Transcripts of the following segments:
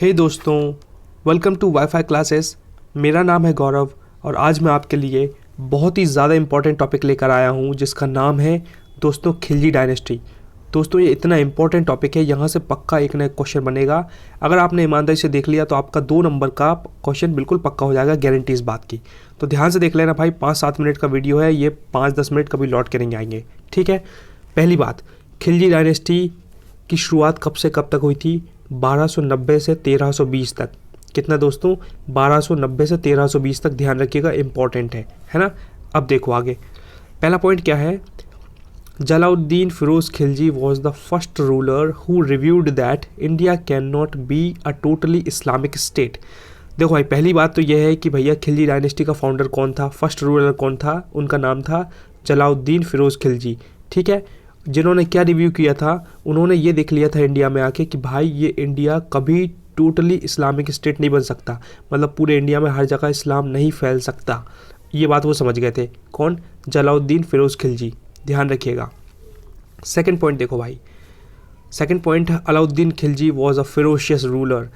हे दोस्तों, welcome to wifi classes. मेरा नाम है गौरव और आज मैं आपके लिए बहुत ही ज़्यादा इम्पॉर्टेंट टॉपिक लेकर आया हूँ जिसका नाम है दोस्तों खिलजी डायनेस्टी। दोस्तों ये इतना इम्पॉर्टेंट टॉपिक है, यहाँ से पक्का एक ना एक क्वेश्चन बनेगा। अगर आपने ईमानदारी से देख लिया तो आपका 2 नंबर का क्वेश्चन बिल्कुल पक्का हो जाएगा, गारंटी इस बात की। तो ध्यान से देख लेना भाई, 5-7 मिनट का वीडियो है, ये 5-10 मिनट कभी लौट के नहीं आएंगे, ठीक है। पहली बात, खिलजी डायनेस्टी की शुरुआत कब से कब तक हुई थी? 1290 से 1320 तक। कितना दोस्तों? 1290 से 1320 तक। ध्यान रखिएगा, इंपॉर्टेंट है ना। अब देखो आगे, पहला पॉइंट क्या है? Jalaluddin Firoz Khilji was the first ruler who reviewed that India can not be a totally Islamic state. देखो भाई, पहली बात तो यह है कि भैया खिलजी डायनेस्टी का फाउंडर कौन था, फर्स्ट रूलर कौन था? उनका नाम था जलाउद्दीन फिरोज खिलजी, ठीक है। जिन्होंने क्या रिव्यू किया था? उन्होंने ये देख लिया था इंडिया में आके कि भाई ये इंडिया कभी टोटली इस्लामिक स्टेट नहीं बन सकता, मतलब पूरे इंडिया में हर जगह इस्लाम नहीं फैल सकता। ये बात वो समझ गए थे। कौन? जलाउद्दीन फिरोज खिलजी। ध्यान रखिएगा। सेकंड पॉइंट देखो भाई, second point, Alauddin Khilji was a ferocious ruler.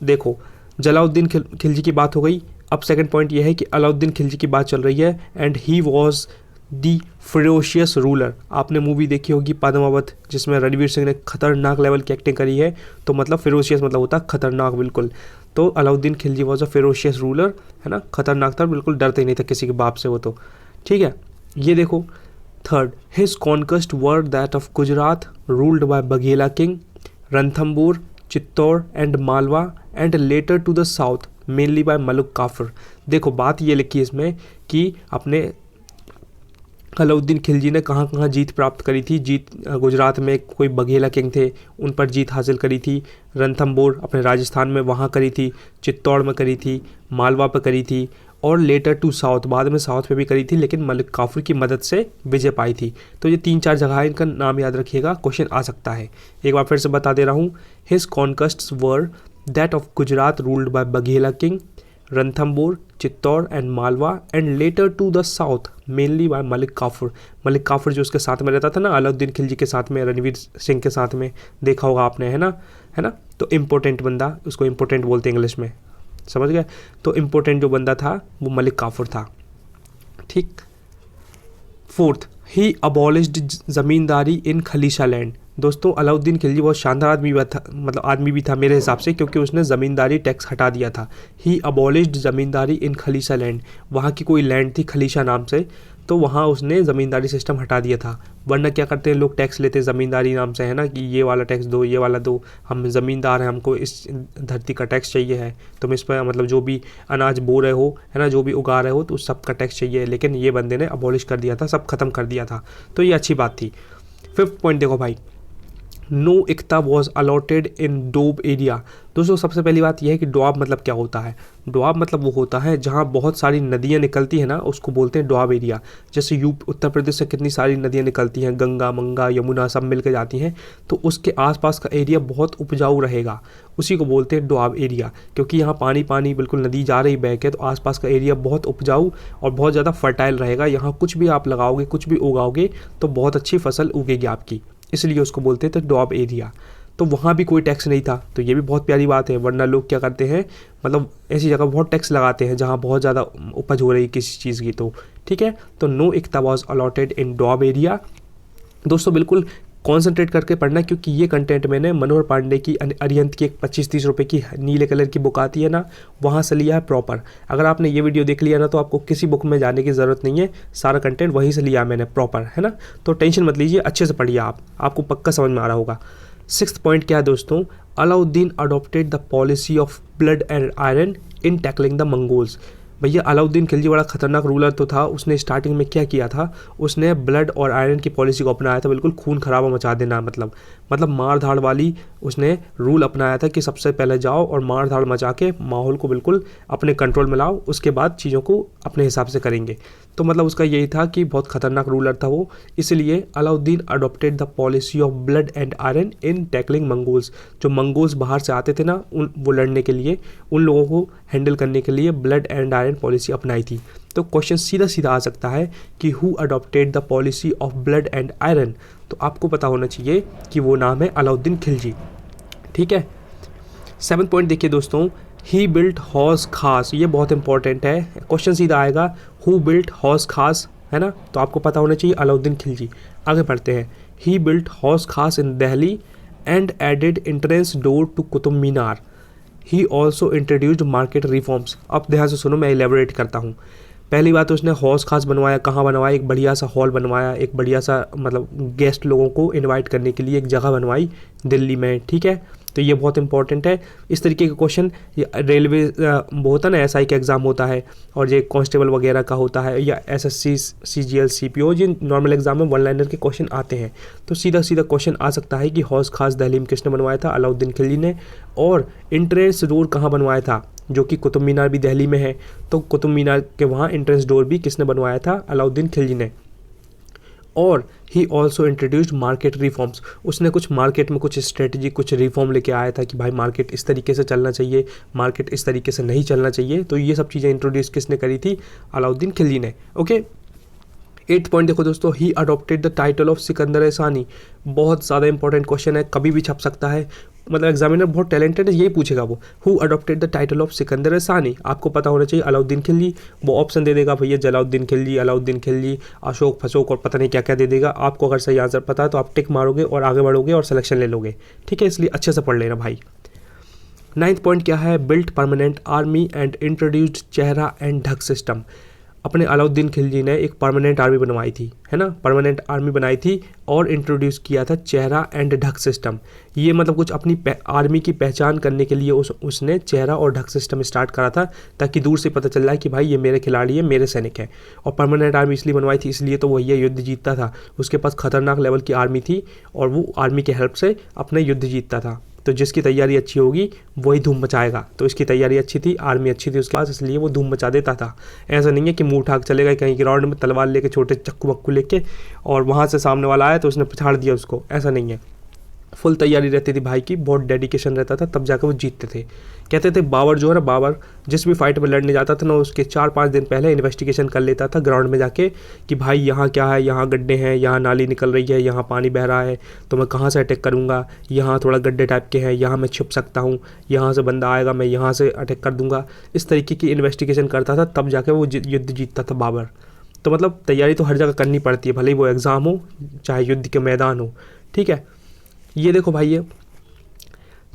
देखो, जलाउद्दीन खिलजी की बात हो गई। अब सेकंड पॉइंट ये है कि अलाउद्दीन खिलजी की बात चल रही है and he was the ferocious ruler. आपने मूवी देखी होगी पद्मावत, जिसमें रणवीर सिंह ने खतरनाक लेवल की एक्टिंग करी है। तो मतलब फेरोशियस मतलब होता है खतरनाक, बिल्कुल। तो Alauddin Khilji was a ferocious ruler, है ना, खतरनाक था, बिल्कुल डरते ही नहीं था किसी के बाप से वो तो, ठीक है। ये देखो, third, his conquest were that of Gujarat ruled by Baghela king, Ranthambore, Chittor and Malwa and later to the south mainly by Malik Kafur. देखो बात ये लिखी है इसमें कि अपने अलाउद्दीन खिलजी ने कहाँ कहाँ जीत प्राप्त करी थी। गुजरात में कोई बघेला किंग थे, उन पर जीत हासिल करी थी। रणथंबोर अपने राजस्थान में वहाँ करी थी, चित्तौड़ में करी थी, मालवा पर करी थी और लेटर टू साउथ, बाद में साउथ पे भी करी थी, लेकिन मलिक काफूर की मदद से विजय पाई थी। तो ये 3-4 जगह है, इनका नाम याद रखिएगा, क्वेश्चन आ सकता है। एक बार फिर से बता दे रहा हूँ, his conquests were that of Gujarat ruled by Baghela king, Ranthambore, Chittor and Malwa and later to the south mainly by Malik Kafur. Malik Kafur जो उसके साथ में रहता था ना, अलाउद्दीन खिलजी के साथ में, रणवीर सिंह के साथ में, देखा होगा आपने, है ना। तो इम्पोर्टेंट बंदा, उसको इम्पोर्टेंट बोलते हैं इंग्लिश में, समझ गए। तो इम्पोर्टेंट जो बंदा था वो मलिक काफूर था, ठीक। फोर्थ, ही अबॉलिश्ड जमींदारी इन खलीशा लैंड। दोस्तों अलाउद्दीन खिलजी बहुत शानदार आदमी भी था मेरे हिसाब से, क्योंकि उसने ज़मींदारी टैक्स हटा दिया था। ही अबॉलिश्ड ज़मींदारी इन खलीशा लैंड, वहाँ की कोई लैंड थी खलीशा नाम से, तो वहाँ उसने ज़मींदारी सिस्टम हटा दिया था। वरना क्या करते हैं लोग, टैक्स लेते हैं ज़मींदारी नाम से, है ना, कि ये वाला टैक्स दो, ये वाला दो, हम ज़मींदार हैं, हमको इस धरती का टैक्स चाहिए है, तुम इस पर मतलब जो भी अनाज बो रहे हो, है ना, जो भी उगा रहे हो, तो उस सब का टैक्स चाहिए। लेकिन ये बंदे ने अबॉलिश कर दिया था, सब खत्म कर दिया था, तो ये अच्छी बात थी। फिफ्थ पॉइंट देखो भाई, no iqta was allotted in Doab area. दोस्तों सबसे पहली बात यह है कि डोआब मतलब क्या होता है? डोआब मतलब वो होता है जहाँ बहुत सारी नदियाँ निकलती हैं ना, उसको बोलते हैं डोआब एरिया। जैसे उत्तर प्रदेश से कितनी सारी नदियाँ निकलती हैं, गंगा, मंगा, यमुना, सब मिल के जाती हैं, तो उसके आसपास का एरिया बहुत उपजाऊ रहेगा, उसी को बोलते हैं डोआब एरिया। क्योंकि यहाँ पानी पानी बिल्कुल नदी जा रही बह के, तो आसपास का एरिया बहुत उपजाऊ और बहुत ज़्यादा फर्टाइल रहेगा। यहाँ कुछ भी आप लगाओगे, कुछ भी उगाओगे, तो बहुत अच्छी फसल उगेगी आपकी, इसलिए उसको बोलते थे डोआब एरिया। तो वहाँ भी कोई टैक्स नहीं था, तो ये भी बहुत प्यारी बात है। वरना लोग क्या करते हैं, मतलब ऐसी जगह बहुत टैक्स लगाते हैं जहाँ बहुत ज़्यादा उपज हो रही है किसी चीज़ की, तो ठीक है। तो no iqta was allotted in Doab area. दोस्तों बिल्कुल कॉन्सेंट्रेट करके पढ़ना, क्योंकि ये कंटेंट मैंने मनोहर पांडे की अरिहंत की एक 25-30 रुपये की नीले कलर की बुक आती है ना, वहाँ से लिया है प्रॉपर। अगर आपने ये वीडियो देख लिया ना, तो आपको किसी बुक में जाने की ज़रूरत नहीं है, सारा कंटेंट वहीं से लिया मैंने प्रॉपर, है ना। तो टेंशन मत लीजिए, अच्छे से पढ़िए, आपको पक्का समझ में आ रहा होगा। सिक्स्थ पॉइंट क्या है दोस्तों? Alauddin adopted the policy of blood and iron in tackling the Mongols. भैया अलाउद्दीन खिलजी बड़ा खतरनाक रूलर तो था, उसने स्टार्टिंग में क्या किया था, उसने ब्लड और आयरन की पॉलिसी को अपनाया था, बिल्कुल खून खराबा मचा देना, मतलब मार धाड़ वाली उसने रूल अपनाया था कि सबसे पहले जाओ और मार धाड़ मचा के माहौल को बिल्कुल अपने कंट्रोल में लाओ, उसके बाद चीज़ों को अपने हिसाब से करेंगे। तो मतलब उसका यही था कि बहुत खतरनाक रूलर था वो, इसलिए Alauddin adopted the policy of blood and iron in tackling Mongols. जो मंगोल्स बाहर से आते थे ना, वो लड़ने के लिए, उन लोगों को हैंडल करने के लिए ब्लड एंड आयरन पॉलिसी अपनाई थी। तो क्वेश्चन सीधा सीधा आ सकता है कि who adopted the policy of blood and iron. तो आपको पता होना चाहिए कि वो नाम है अलाउद्दीन खिलजी, ठीक है। 7th पॉइंट देखिए दोस्तों, ही बिल्ट हौज खास, ये बहुत इंपॉर्टेंट है, क्वेश्चन सीधा आएगा, हु बिल्ट हौज खास, है ना, तो आपको पता होना चाहिए अलाउद्दीन खिलजी। आगे बढ़ते हैं, ही built Hauz Khas in Delhi and added entrance door to Qutub Minar, he also introduced market reforms. अब ध्यान से सुनो, मैं एलेबोरेट करता हूँ। पहली बात तो उसने हौज खास बनवाया, कहाँ बनवाया, एक बढ़िया सा हॉल बनवाया, एक बढ़िया सा मतलब गेस्ट लोगों को इनवाइट करने के लिए एक जगह बनवाई दिल्ली में, ठीक है, तो ये बहुत इंपॉर्टेंट है। इस तरीके के क्वेश्चन रेलवे वो होता है ना, एसआई का एग्ज़ाम होता है और ये कांस्टेबल वगैरह का होता है, या एसएससी सीजीएल सीपीओ, जिन नॉर्मल एग्जाम में वन लाइनर के क्वेश्चन आते हैं, तो सीधा सीधा क्वेश्चन आ सकता है कि हौज खास दिल्ली में किसने बनवाया था, अलाउद्दीन खिलजी ने, और एंट्रेंस डोर कहाँ बनवाया था, जो कि कुतुब मीनार भी दिल्ली में है, तो कुतुब मीनार के वहाँ एंट्रेंस डोर भी किसने बनवाया था, अलाउद्दीन खिलजी ने। और ही ऑल्सो इंट्रोड्यूस्ड मार्केट रिफॉर्म्स, उसने कुछ मार्केट में कुछ स्ट्रेटजी, कुछ रिफॉर्म लेके आया था कि भाई मार्केट इस तरीके से चलना चाहिए, मार्केट इस तरीके से नहीं चलना चाहिए, तो ये सब चीज़ें इंट्रोड्यूस किसने करी थी, अलाउद्दीन खिलजी ने। ओके, 8th पॉइंट देखो दोस्तों, he adopted the title of Sikandar Sani, बहुत ज़्यादा इंपॉर्टेंट क्वेश्चन है, कभी भी छप सकता है, मतलब एग्जामिनर बहुत टैलेंटेड है, यही पूछेगा वो, who adopted the title of Sikandar सानी, आपको पता होना चाहिए अलाउद्दीन खिलजी, वो ऑप्शन दे देगा भैया, जलाउद्दीन खिलजी, अलाउद्दीन खिलजी, अशोक फशोक और पता नहीं क्या क्या दे देगा। आपको अगर सही आंसर पता है तो आप टिक मारोगे और आगे बढ़ोगे और सिलेक्शन ले लोगे, ठीक है, इसलिए अच्छे से पढ़ लेना भाई। 9th पॉइंट क्या है, built permanent army and introduced चेहरा एंड ढक सिस्टम, अपने अलाउद्दीन खिलजी ने एक परमानेंट आर्मी बनवाई थी, है ना, परमानेंट आर्मी बनाई थी और इंट्रोड्यूस किया था चेहरा एंड ढक सिस्टम। ये मतलब कुछ अपनी आर्मी की पहचान करने के लिए उसने चेहरा और ढक सिस्टम स्टार्ट करा था, ताकि दूर से पता चल जाए कि भाई ये मेरे खिलाड़ी है, मेरे सैनिक है। और परमानेंट आर्मी इसलिए बनवाई थी, इसलिए तो वो ये युद्ध जीतता था, उसके पास खतरनाक लेवल की आर्मी थी और वो आर्मी की हेल्प से अपने युद्ध जीतता था। तो जिसकी तैयारी अच्छी होगी वही धूम मचाएगा, तो इसकी तैयारी अच्छी थी, आर्मी अच्छी थी उसके पास, इसलिए वो धूम मचा देता था। ऐसा नहीं है कि मुंह उठा के चलेगा कहीं ग्राउंड में तलवार लेके, छोटे चक्कू वक्कू लेके, और वहाँ से सामने वाला आया तो उसने पछाड़ दिया उसको, ऐसा नहीं है। फुल तैयारी रहती थी भाई की, बहुत डेडिकेशन रहता था, तब जाकर वो जीतते थे। कहते थे बाबर जो है ना, बाबर जिस भी फाइट में लड़ने जाता था ना, उसके 4-5 दिन पहले इन्वेस्टिगेशन कर लेता था ग्राउंड में जाके कि भाई यहाँ क्या है, यहाँ गड्ढे हैं, यहाँ नाली निकल रही है, यहाँ पानी बह रहा है, तो मैं कहाँ से अटैक करूँगा, यहाँ थोड़ा गड्ढे टाइप के हैं, यहाँ मैं छुप सकता हूँ, यहाँ से बंदा आएगा मैं यहाँ से अटैक कर दूँगा, इस तरीके की इन्वेस्टिगेशन करता था, तब जाके वो युद्ध जीतता था बाबर। तो मतलब तैयारी तो हर जगह करनी पड़ती है, भले ही वो एग्ज़ाम हो चाहे युद्ध के मैदान हो, ठीक है। ये देखो भाई, ये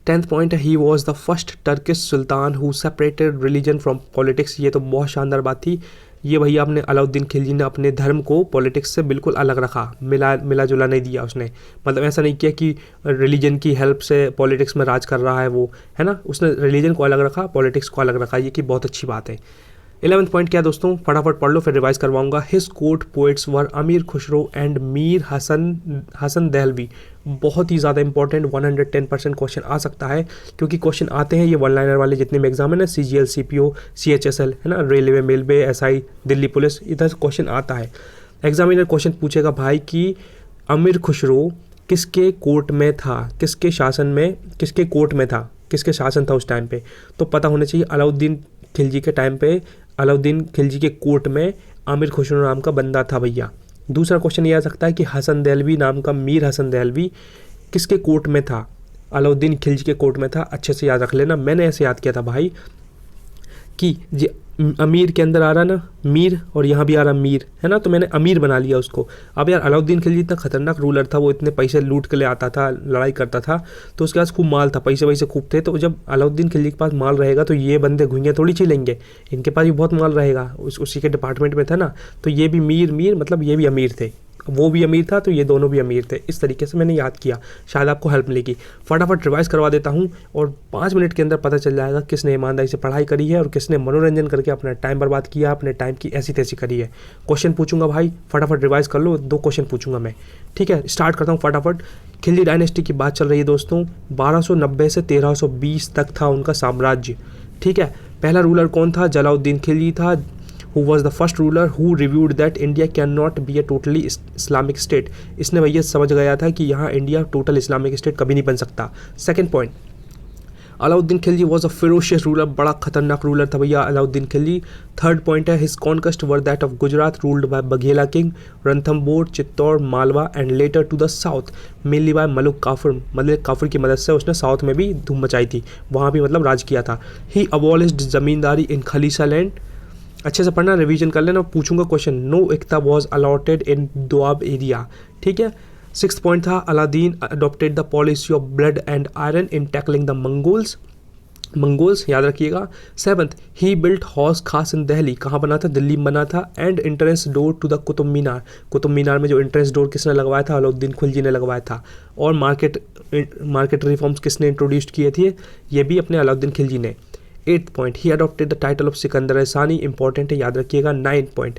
10th पॉइंट है, ही was the first Turkish sultan who separated religion from politics, ये तो बहुत शानदार बात थी। ये भैया अपने अलाउद्दीन खिलजी ने अपने धर्म को पॉलिटिक्स से बिल्कुल अलग रखा, मिला जुला नहीं दिया उसने, मतलब ऐसा नहीं किया कि रिलीजन की हेल्प से पॉलिटिक्स में राज कर रहा है वो, है ना, उसने रिलीजन को अलग रखा, पॉलिटिक्स को अलग रखा, ये कि बहुत अच्छी बात है। 11th पॉइंट क्या दोस्तों, फटाफट पढ़ लो फिर रिवाइज करवाऊंगा। His court poets were Amir Khusro and Mir Hasan Dehlvi, बहुत ही ज़्यादा इंपॉर्टेंट, 110% क्वेश्चन आ सकता है, क्योंकि क्वेश्चन आते हैं ये वन लाइनर वाले जितने भी एग्जाम है ना, CGL CPO CHSL, है ना, रेलवे मेलवे SI दिल्ली पुलिस, इधर से क्वेश्चन आता है। एग्जामिनर क्वेश्चन पूछेगा भाई कि अमीर खुसरो किसके कोर्ट में था, किसके शासन में, किसके कोर्ट में था, किसके शासन था उस टाइम पे, तो पता होना चाहिए अलाउद्दीन खिलजी के टाइम पे, अलाउद्दीन खिलजी के कोर्ट में अमीर खुसरो नाम का बंदा था भैया। दूसरा क्वेश्चन ये आ सकता है कि हसन दहलवी नाम का मीर हसन दहलवी किसके कोर्ट में था, अलाउद्दीन खिलजी के कोर्ट में था, अच्छे से याद रख लेना। मैंने ऐसे याद किया था भाई कि जी अमीर के अंदर आ रहा ना मीर, और यहाँ भी आ रहा मीर, है ना, तो मैंने अमीर बना लिया उसको। अब यार अलाउद्दीन खिलजी इतना खतरनाक रूलर था, वो इतने पैसे लूट के ले आता था, लड़ाई करता था, तो उसके पास खूब माल था, पैसे वैसे खूब थे, तो जब अलाउद्दीन खिलजी के पास माल रहेगा तो ये बंदे घुइयाँ थोड़ी छिलेंगे, इनके पास भी बहुत माल रहेगा, उसी के डिपार्टमेंट में था ना, तो ये भी मीर मतलब ये भी अमीर थे, वो भी अमीर था तो ये दोनों भी अमीर थे। इस तरीके से मैंने याद किया, शायद आपको हेल्प मिलेगी। फटाफट रिवाइज करवा देता हूँ और 5 मिनट के अंदर पता चल जाएगा किसने ईमानदारी से पढ़ाई करी है और किसने मनोरंजन करके अपना टाइम बर्बाद किया, अपने टाइम की ऐसी तैसी करी है। क्वेश्चन पूछूंगा भाई, फटाफट रिवाइज कर लो, 2 क्वेश्चन पूछूंगा मैं, ठीक है। स्टार्ट करता हूँ फटाफट। खिलजी डायनेस्टी की बात चल रही है दोस्तों, 1290 से 1320 तक था उनका साम्राज्य, ठीक है। पहला रूलर कौन था, जलाउद्दीन खिलजी था, who was the first ruler who reviewed that India cannot be a totally Islamic state। इसने भैया समझ गया था कि यहाँ इंडिया टोटल इस्लामिक स्टेट कभी नहीं बन सकता। Second point, Alauddin Khilji was a ferocious ruler, बड़ा खतरनाक रूलर था भैया अलाउद्दीन खिलजी। थर्ड पॉइंट है his conquest were that of Gujarat ruled by Baghela king, Ranthambore, Chittor, Malwa and later to the south mainly by Malik Kafur की मदद से उसने साउथ में भी धूम मचाई थी, वहाँ भी मतलब राज किया था। ही अबॉलिश्ड जमींदारी इन खलीसा लैंड, अच्छे से पढ़ना, रिवीजन कर लेना, पूछूंगा question. No iqta was allotted in Doab area, ठीक है। सिक्स पॉइंट था Alauddin adopted the policy of blood and iron in tackling the Mongols, याद रखिएगा। सेवंथ ही बिल्ट हौस खास इन दिल्ली, कहाँ बना था, दिल्ली में बना था। And entrance door to the Qutub Minar में जो एंट्रेंस डोर किसने लगवाया था, अलाउद्दीन खिलजी ने लगवाया था। और मार्केट रिफॉर्म्स किसने इंट्रोड्यूस किए थे, ये भी अपने अलाउद्दीन खिलजी ने। Eighth point he adopted the title of Sikandar Sani, important है, याद रखिएगा। Ninth point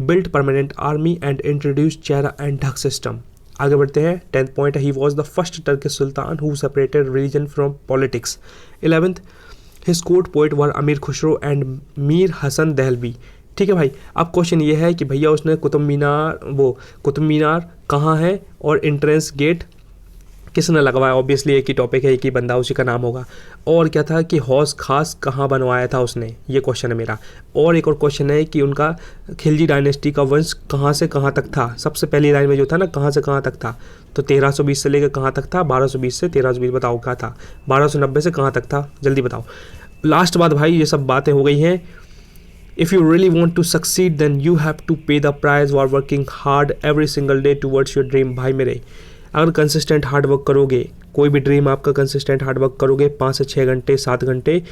built permanent army and introduce chehra and dagh system. आगे बढ़ते हैं। 10th point he was the first Turkish sultan who separated religion from politics. 11th his court poet were Amir Khusro and Mir Hasan Dehlavi, ठीक है भाई। अब क्वेश्चन ये है कि भैया उसने कुतुब मीनार कहाँ है और एंट्रेंस गेट किसने लगवाया, ऑब्वियसली एक ही टॉपिक है, एक ही बंदा, उसी का नाम होगा। और क्या था कि हौस खास कहाँ बनवाया था उसने, ये क्वेश्चन है मेरा। और एक और क्वेश्चन है कि उनका खिलजी डायनेस्टी का वंश कहाँ से कहाँ तक था, सबसे पहली लाइन में जो था ना कहाँ से कहाँ तक था, तो 1320 से लेकर कहाँ तक था, 1220 से 1320, बताओ क्या था, 1290 से कहाँ तक था, जल्दी बताओ। लास्ट बात भाई, ये सब बातें हो गई हैं। If you really want to succeed then you have to pay the price while working hard every single day towards your dream। भाई मेरे, अगर कंसिस्टेंट हार्ड वर्क करोगे, कोई भी ड्रीम आपका कंसिस्टेंट हार्ड वर्क करोगे, 5 से 6 घंटे 7 घंटे,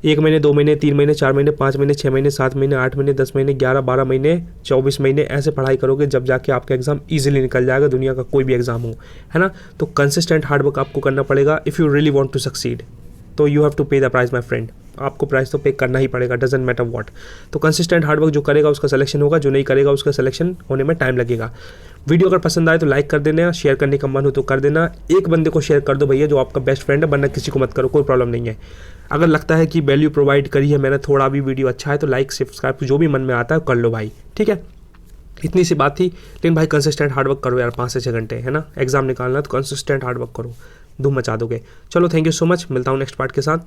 1 महीने 2 महीने 3 महीने 4 महीने 5 महीने 6 महीने 7 महीने 8 महीने 10 महीने 11 12 महीने 24 महीने ऐसे पढ़ाई करोगे, जब जाके आपका एग्जाम ईजिली निकल जाएगा, दुनिया का कोई भी एग्जाम हो, है ना। तो कंसिस्टेंट हार्ड वर्क आपको करना पड़ेगा if you really want to succeed. तो you have to pay the price my friend, आपको प्राइस तो पे करना ही पड़ेगा, डजेंट मैटर व्हाट। तो कंसिस्टेंट हार्डवर्क जो करेगा उसका सिलेक्शन होगा, जो नहीं करेगा उसका सिलेक्शन होने में टाइम लगेगा। वीडियो अगर पसंद आए तो लाइक कर देना, शेयर करने का मन हो तो कर देना। एक बंदे को शेयर कर दो भैया जो आपका बेस्ट फ्रेंड है, वरना किसी को मत करो, कोई प्रॉब्लम नहीं है। अगर लगता है कि वैल्यू प्रोवाइड करी है मैंने, थोड़ा भी वीडियो अच्छा है तो लाइक सब्सक्राइब जो भी मन में आता है कर लो भाई, ठीक है। इतनी सी बात थी, लेकिन भाई कंसिस्टेंट हार्डवर्क करो यार, 5 से 6 घंटे, है ना, एग्जाम निकालना तो कंसिस्टेंट हार्डवर्क करो, धूम मचा दोगे। चलो थैंक यू सो मच, मिलता हूँ नेक्स्ट पार्ट के साथ।